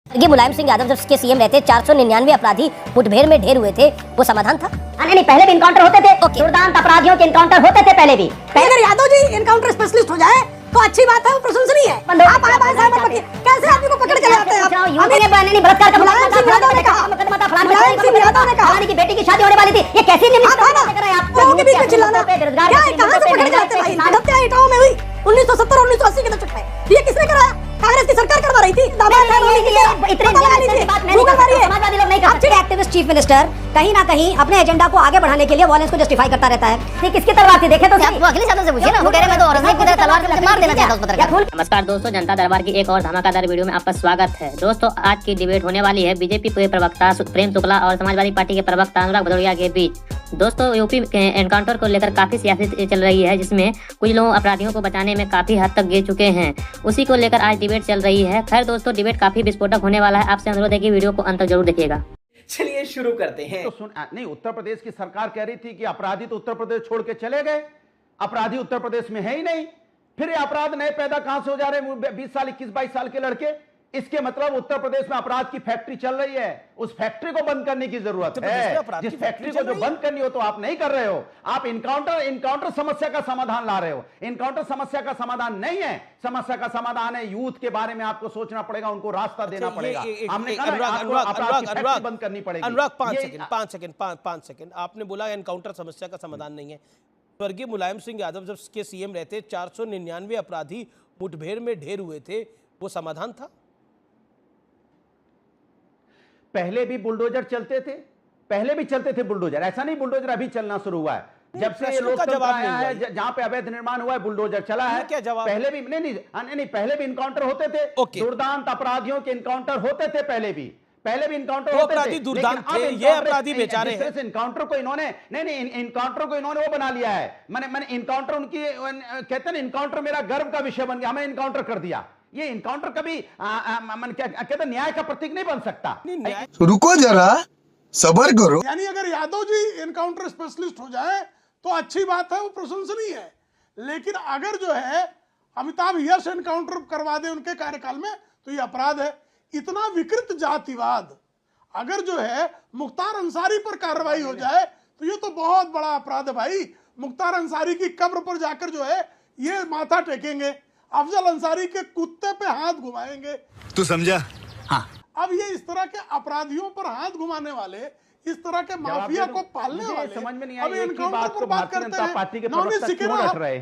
ये मुलायम सिंह यादव जब के सीएम रहते 499 अपराधी मुठभेड़ में ढेर हुए थे, वो समाधान था? नहीं, पहले भी इनकाउंटर होते थे। दुर्दांत अपराधियों के इनकाउंटर होते थे पहले भी। अगर यादव जी इनकाउंटर स्पेशलिस्ट हो जाए तो अच्छी बात है, वो प्रशंसनीय है। आप कैसे आदमी को पकड़ के लाते हैं? बलात्कार का मुलायम सिंह यादव ने कहा, मुलायम सिंह यादव ने कहा की बेटी की शादी होने वाली थी, ये कैसी के बीच में चिल्लाना क्या है? कहां से पकड़ के लाते भाई? हत्या इटावा में हुई 1970 1980 के दशक में। ये किसने कराया? कांग्रेस की सरकार करवा रही थी। दामाद है एक्टिविस्ट चीफ मिनिस्टर कहीं ना कहीं अपने एजेंडा को आगे बढ़ाने के लिए वायलेंस को जस्टिफाई करता रहता है। ये किसकी तलवार थी? देखे तो वो अखिलेश यादव से पूछिए ना, वो कह रहे मैं तो औरंगजेब की तरह तलवार से मार देना चाहता हूं पत्रकार। नमस्कार दोस्तों, जनता दरबार की एक और धमाकेदार वीडियो में आपका स्वागत है। दोस्तों, आज की डिबेट होने वाली है बीजेपी के प्रवक्ता प्रेम शुक्ला और समाजवादी पार्टी के प्रवक्ता अनुराग भदौरिया के बीच। दोस्तों, यूपी के एनकाउंटर को लेकर काफी सियासत चल रही है, जिसमें कुछ लोग अपराधियों को बचाने में काफी हद तक गिर चुके हैं। उसी को लेकर आज डिबेट चल रही है। खैर दोस्तों, डिबेट काफी विस्फोटक होने वाला है। आपसे अनुरोध है कि वीडियो को अंत तक जरूर देखिएगा। चलिए शुरू करते हैं। तो नहीं, उत्तर प्रदेश की सरकार कह रही थी कि अपराधी तो उत्तर प्रदेश छोड़ के चले गए, अपराधी उत्तर प्रदेश में है ही नहीं। फिर ये अपराध नए पैदा कहां से हो जा रहे हैं? 20 साल 21-22 साल के लड़के। इसके मतलब उत्तर प्रदेश में अपराध की फैक्ट्री चल रही है। उस फैक्ट्री को बंद करने की जरूरत है। जिस फैक्ट्री को जो बंद करनी हो तो आप नहीं कर रहे हो। आप इनकाउंटर समस्या का समाधान ला रहे हो। इनकाउंटर समस्या का समाधान नहीं है। समस्या का समाधान है यूथ के बारे में आपको सोचना पड़ेगा, उनको रास्ता देना पड़ेगा। हमने कहा अनुराग बंद करनी पड़ेगी। अनुराग 5 सेकंड आपने बोला एनकाउंटर समस्या का समाधान नहीं है। स्वर्गीय मुलायम सिंह यादव जब के सीएम रहते 499 अपराधी मुठभेड़ में ढेर हुए थे, वो समाधान था? पहले भी बुलडोजर चलते थे, पहले भी चलते थे बुलडोजर। ऐसा नहीं बुलडोजर अभी चलना शुरू हुआ है। जब से ये लोकतंत्र आया है, जहां पे अवैध निर्माण हुआ है, बुलडोजर चला है। क्या जवाब? पहले भी नहीं, पहले भी इनकाउंटर होते थे। दुर्दांत अपराधियों के इनकाउंटर होते थे पहले भी इनकाउंटर होते थे। दुर्दांत थे, ये अपराधी बेचारे हैं। इनकाउंटर को इन्होंने इनकाउंटर को इन्होंने वो बना लिया है। मैंने इनकाउंटर उनकी कहते हैं इनकाउंटर मेरा गर्व का विषय बन गया, हमें इनकाउंटर कर दिया। ये इनकाउंटर कभी कहते न्याय का प्रतीक नहीं बन सकता। रुको जरा, सब्र करो। यानी अगर यादव जी एनकाउंटर स्पेशलिस्ट हो जाए तो अच्छी बात है, वो प्रशंसनीय है। लेकिन अगर जो है अमिताभ यश एनकाउंटर करवा दे उनके कार्यकाल में तो ये अपराध है। इतना विकृत जातिवाद अगर जो है मुख्तार अंसारी पर कार्रवाई हो जाए तो ये तो बहुत बड़ा अपराध है भाई। मुख्तार अंसारी की कब्र पर जाकर जो है ये माथा टेकेंगे, अफजल अंसारी के कुत्ते पे हाथ घुमाएंगे। तू समझा? हाँ। अब ये इस तरह के अपराधियों पर हाथ घुमाने वाले, इस तरह के माफिया को पालने वाले समझ में नहीं अब आई इनकाउंटर पर बात करते हैं। पार्टी के नौनी सिकरा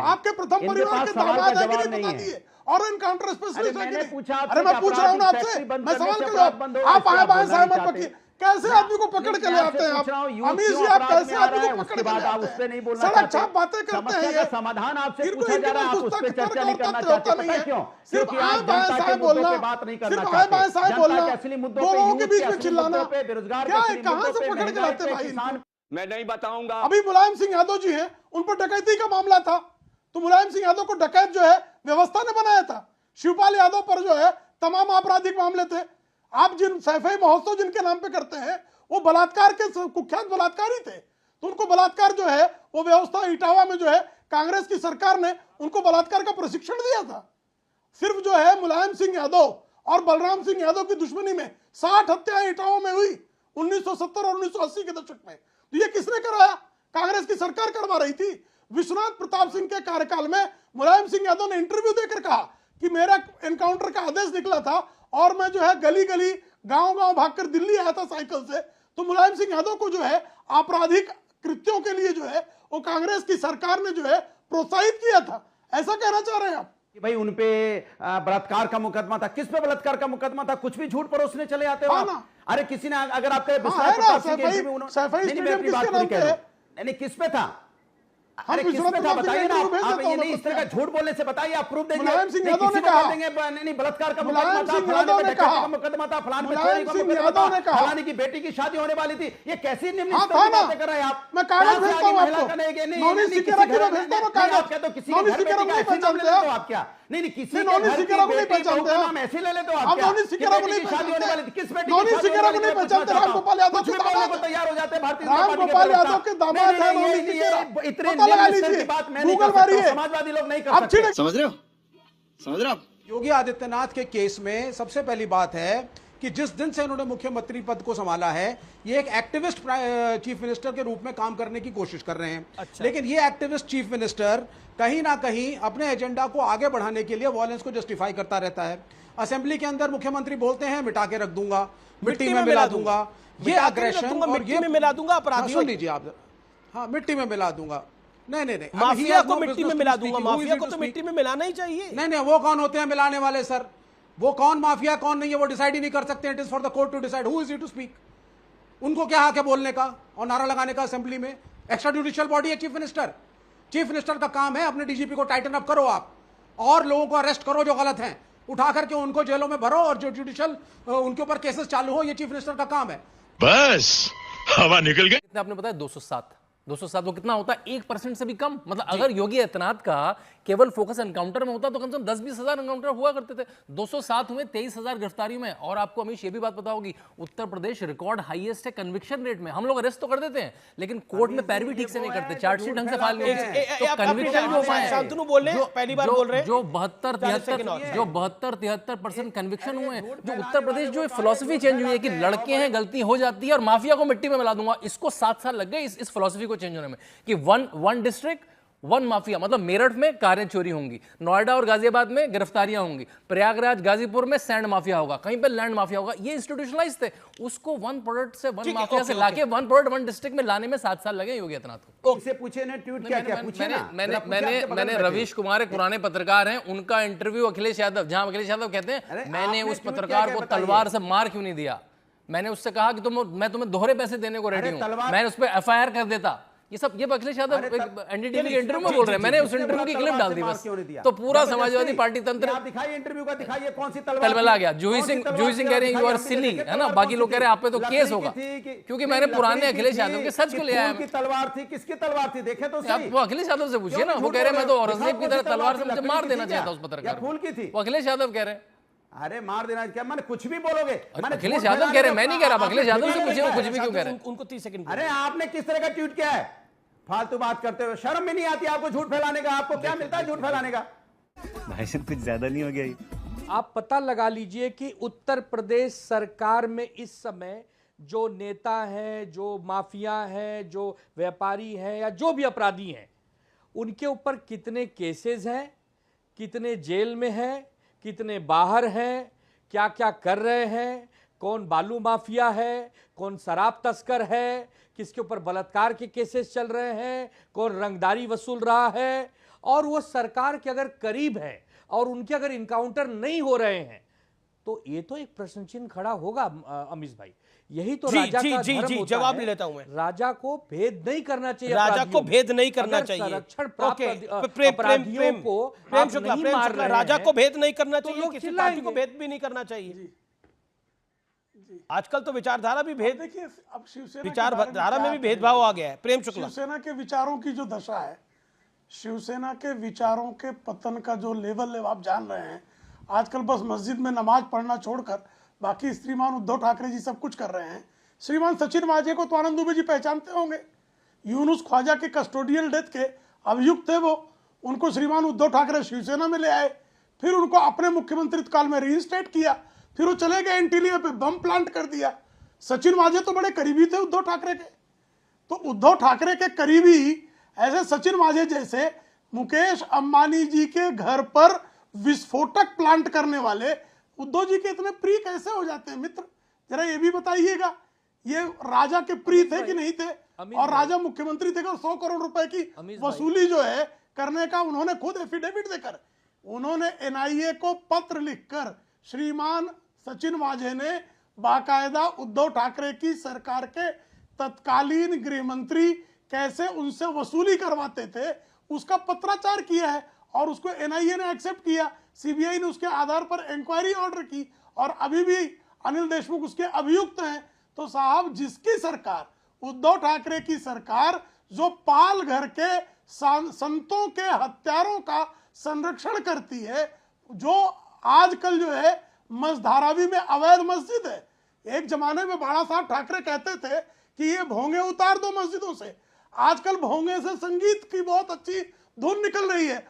आपके प्रथम परिवार के दामाद है कि नहीं बता दिए, और इनकाउंटर स्पेशलिस्ट है कि नहीं? अरे मैं पूछ रहा हूँ ना आपसे, मैं सवाल कर रहा हूँ। आप आए बाएं सहमत पक्की कैसे आदमी को पकड़ के ले आते हैं आप? अमीर जी, आप कैसे आदमी को पकड़ के ले आते हैं? सड़क छाप बातें करते हैं। समाधान आपसे पूछा जा रहा है, आप उस पे चर्चा नहीं करना चाहते। पता है क्यों? सिर्फ क्योंकि आप बाएं जनता साए के बोलना, मुद्दों पे बात नहीं करना सिर्फ चाहते। बाएं साए बोलना, जनता के असली मुद्दों पे, दो लोगों के यूथ बीच के में असली चिल्लाना, मुद्दों पे, बेरोजगार के क्या है? असली कहां मुद्दों से पे, पकड़ के महंगाई लाते पे, भाई? किसान। मैं नहीं बताऊंगा। अभी मुलायम सिंह यादव जी हैं, उन पर डकैती का मामला था तो मुलायम सिंह यादव को डकैत जो है व्यवस्था ने बनाया था। शिवपाल यादव पर जो है तमाम आपराधिक मामले थे। आप जिन सैफई महोत्सव जिनके नाम पे करते हैं वो बलात्कार के कुख्यात बलात्कारी थे, तो उनको बलात्कार जो है वो व्यवस्था इटावा में जो है कांग्रेस की सरकार ने उनको बलात्कार का प्रशिक्षण दिया था। सिर्फ जो है मुलायम सिंह यादव और बलराम सिंह यादव की दुश्मनी में 60 हत्याएं इटावा में हुई 1970 और 1980 के दशक में। तो ये किसने कराया? कांग्रेस की सरकार करवा रही थी। विश्वनाथ प्रताप सिंह के कार्यकाल में मुलायम सिंह यादव ने इंटरव्यू देकर कहा कि मेरा एनकाउंटर का आदेश निकला था और मैं जो है गली गली गांव गांव भागकर दिल्ली आया था साइकिल से। तो मुलायम सिंह यादव को जो है आपराधिक कृत्यों के लिए जो है वो कांग्रेस की सरकार ने जो है प्रोत्साहित किया था। ऐसा कहना चाह रहे हैं आप? भाई उन पे बलात्कार का मुकदमा था। किस पे बलात्कार का मुकदमा था? कुछ भी झूठ परोसने चले आते हो आप। अरे किसी ने अगर आपके किस पे था? अरे किस पे था बताइए ना आप। ये नहीं इस तरह का झूठ बोलने से बताइए, आप प्रूफ देंगे। मुलायम सिंह यादव ने कहा नहीं बलात्कार का मुकदमा था, फलाने पे डकैती का मुकदमा था, फलाने पे चोरी का मुकदमा था, फलाने की बेटी की शादी होने वाली थी। ये कैसी निम्न स्तर की बातें कर रहे हैं आप? मैं कागज भेजता हूं आपको। नौनी सिकरा की मैं भेजता हूं कागज। तो किसी नौनी सिकरा को नहीं पहचानते हो आप क्या? नहीं किसी नौनी सिकरा को नहीं पहचानते हो नाम ऐसे ले लेते हो आप? नौनी सिकरा को नहीं शादी होने वाली थी, किस बेटी नौनी सिकरा को नहीं पहचानते? राम गोपाल यादव कुछ भी बोलने को तैयार हो जाते हैं भारतीय राम गोपाल यादव के दामाद है नौनी सिकरा। इतने लगा लीजिए, बात मैं नहीं गूगल कर सकता, मारिए, समाजवादी लोग नहीं कर सकते। समझ रहे हो आप? योगी आदित्यनाथ के केस में सबसे पहली बात है कि जिस दिन से इन्होंने मुख्यमंत्री पद को संभाला है ये एक एक्टिविस्ट चीफ मिनिस्टर के रूप में काम करने की कोशिश कर रहे हैं। अच्छा। लेकिन ये एक्टिविस्ट चीफ मिनिस्टर कहीं ना कहीं अपने एजेंडा को आगे बढ़ाने के लिए वॉयलेंस को जस्टिफाई करता रहता है। असेंबली के अंदर मुख्यमंत्री बोलते हैं मिटा के रख दूंगा, मिट्टी में मिला दूंगा, ये अग्रेशन और मिट्टी में मिला दूंगा अपराधियों। सुन लीजिए आप, हाँ मिट्टी में मिला दूंगा, नहीं माफिया को मिट्टी में मिला दूंगा, माफिया को तो मिट्टी में मिलाना ही चाहिए। नहीं वो कौन होते हैं मिलाने वाले सर? वो कौन माफिया कौन नहीं है वो डिसाइड ही नहीं कर सकते। It is for the court to decide who is he to speak. उनको क्या हक है बोलने का और नारा लगाने का असेंबली में? एक्स्ट्रा जुडिशियल बॉडी है चीफ मिनिस्टर। चीफ मिनिस्टर का काम है अपने डीजीपी को टाइटन अप करो आप, और लोगों को अरेस्ट करो जो गलत हैं, उठा करके उनको जेलों में भरो, और जो जुडिशियल उनके ऊपर केसेस चालू हो, ये चीफ मिनिस्टर का काम है। बस हवा निकल गई। आपने बताया 207 वो कितना होता है? 1% से भी कम। मतलब अगर योगी आदित्यनाथ का केवल फोकस एनकाउंटर में होता तो कम से कम 10-20 हजार एनकाउंटर हुआ करते थे। 207 हुए, 23,000 गिरफ्तारियों में। और आपको अमीश ये भी बात पता होगी, उत्तर प्रदेश रिकॉर्ड हाईएस्ट है कन्विक्शन रेट में। हम लोग अरेस्ट तो कर देते हैं लेकिन कोर्ट में पैरवी ठीक से नहीं करते, चार्जशीट ढंग से फाइल नहीं होती, तो कन्विक्शन जो शांतनु बोल रहे हैं, पहली बार बोल रहे हैं, जो 72-73% कन्विक्शन हुए हैं। जो उत्तर प्रदेश जो फिलॉसफी चेंज हुई है कि लड़के हैं गलती हो जाती है और माफिया को मिट्टी में मिला दूंगा, इसको 7 साल लग गए इस फिलॉसफी को चेंज होने में कि वन डिस्ट्रिक्ट वन माफिया। मतलब मेरठ में कारें चोरी होंगी, नोएडा और गाजियाबाद में गिरफ्तारियां होंगी, प्रयागराज गाजीपुर में सैंड माफिया होगा, कहीं पे लैंड माफिया होगा। ये इंस्टीट्यूशनलाइज थे। उसको वन प्रोडक्ट से वन माफिया से लाके वन प्रोडक्ट वन डिस्ट्रिक्ट में लाने में 7 साल लगे योगी आदित्यनाथ को। इससे पूछे ने ट्वीट क्या पूछे ना। मैंने रवीश कुमार एक पुराने पत्रकार हैं, उनका इंटरव्यू अखिलेश यादव, जहां अखिलेश यादव कहते हैं मैंने उस पत्रकार को तलवार से मार क्यों नहीं दिया, मैंने उससे कहा कि मैं तुम्हें दोहरे पैसे देने को रेडी हूं, मैंने उस पर FIR कर देता। ये सब ये अखिलेश यादव एनडीटीवी के इंटरव्यू में बोल रहे हैं। मैंने उस इंटरव्यू की क्लिप डाल दी बस, तो पूरा समाजवादी पार्टी तंत्र दिखाइए इंटरव्यू का, दिखाइए कौन सी तलवार आ गया। जूही सिंह कह रहे हैं यू आर सिली, है ना, बाकी लोग कह रहे हैं आप पे तो केस होगा, क्योंकि मैंने पुराने अखिलेश यादव के सच को ले आया। तलवार थी, किसकी तलवार थी देखे तो सही। वो अखिलेश यादव से पूछिए ना, वो कह रहे हैं मैं तो औरंगजेब की तरह तलवार से मुझे मार देना चाहता उस पत्रकार फूल की थी, वो अखिलेश यादव कह रहे हैं। अरे मार देना क्या, मैंने कुछ भी बोलोगे। अखिलेश यादव कह रहे हैं, मैं नहीं कह रहा, अखिलेश यादव से पूछिए वो कुछ भी क्यों कह रहे हैं। उनको 30 सेकंड। अरे आपने किस तरह का ट्वीट किया है, फालतू बात करते हुए शर्म भी नहीं आती आपको झूठ फैलाने का? आपको क्या मिलता है झूठ फैलाने का? भाई साहब कुछ ज्यादा नहीं हो गया ये? आप पता लगा लीजिए कि उत्तर प्रदेश सरकार में इस समय जो नेता हैं, जो माफिया हैं, जो व्यापारी हैं या जो भी अपराधी हैं, उनके ऊपर कितने केसेस हैं, कितने जेल में हैं, कितने बाहर हैं, क्या क्या कर रहे हैं, कौन बालू माफिया है, कौन शराब तस्कर है, किसके ऊपर बलात्कार के केसेस चल रहे हैं, कौन रंगदारी वसूल रहा है, और वो सरकार के अगर करीब है और उनके अगर इनकाउंटर नहीं हो रहे हैं तो ये तो एक प्रश्न चिन्ह खड़ा होगा। अमीश भाई, यही तो राजा का धर्म होता जवाब है। ले लेता हूं मैं। राजा को भेद नहीं करना चाहिए, राजा को भेद नहीं करना चाहिए। संरक्षण प्राप्त अपराधियों को प्रेम शुक्ला, राजा को भेद नहीं करना चाहिए, किसी पार्टी को भेद भी नहीं करना चाहिए। आजकल तो विचारधारा भी भेद, देखिए अब शिवसेना विचारधारा में भी भेदभाव आ गया है। प्रेम शुक्ला, शिवसेना के विचारों की जो दशा है, शिवसेना के विचारों के पतन का जो लेवल आप जान रहे हैं। आजकल बस मस्जिद में नमाज पढ़ना छोड़कर बाकी श्रीमान उद्धव ठाकरे जी सब कुछ कर रहे हैं। श्रीमान सचिन मांझे को तो आनंद दुबे जी पहचानते होंगे, यूनुस ख्वाजा के कस्टोडियल डेथ के अभियुक्त थे वो। उनको श्रीमान उद्धव ठाकरे शिवसेना में ले आए, फिर उनको अपने मुख्यमंत्रित्व काल में रीइंस्टेट किया, फिर वो चले गए एंटीलिया पे बम प्लांट कर दिया। सचिन मांझे तो बड़े करीबी थे उद्धव ठाकरे के, तो उद्धव ठाकरे के करीबी ऐसे सचिन मांझे जैसे मुकेश अंबानी जी के घर पर विस्फोटक प्लांट करने वाले उद्धव जी के इतने प्रिय कैसे हो जाते हैं? मित्र जरा ये भी बताइएगा, ये राजा के प्रिय थे कि नहीं थे? और राजा मुख्यमंत्री थे, 100 करोड़ रुपए की वसूली जो है करने का उन्होंने खुद एफिडेविट देकर, उन्होंने NIA को पत्र लिखकर श्रीमान सचिन मांझे ने बाकायदा उद्धव ठाकरे की सरकार के तत्कालीन गृह मंत्री कैसे उनसे वसूली करवाते थे उसका पत्राचार किया है, और उसको NIA ने एक्सेप्ट किया, CBI ने उसके आधार पर इंक्वायरी ऑर्डर की, और अभी भी अनिल देशमुख उसके अभियुक्त हैं। तो साहब, जिसकी सरकार, उद्धव ठाकरे की सरकार, जो पाल घर के संतों के हत्यारों का संरक्षण करती है, जो आजकल जो है मसधारावी में अवैध मस्जिद है। एक जमाने में बाला साहब ठाकरे कहते थे कि ये भोंगे उतार दो मस्जिदों से, आजकल भोंगे से संगीत की बहुत अच्छी धुन निकल रही है।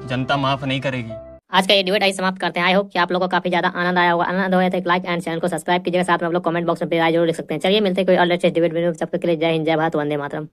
जनता माफ नहीं करेगी। आज का ये डिबेट आई समाप्त करते हैं। आई होप कि आप लोगों को काफी ज्यादा आनंद आया होगा। आनंद आया तो एक लाइक एंड चैनल को सब्सक्राइब कीजिएगा। साथ में आप लोग कमेंट बॉक्स में राय जरूर लिख सकते हैं। चलिए मिलते हैं कोई और लेटेस्ट डिबेट वीडियो। तब तक के लिए जय हिंद, जय भारत, वंदे मातरम।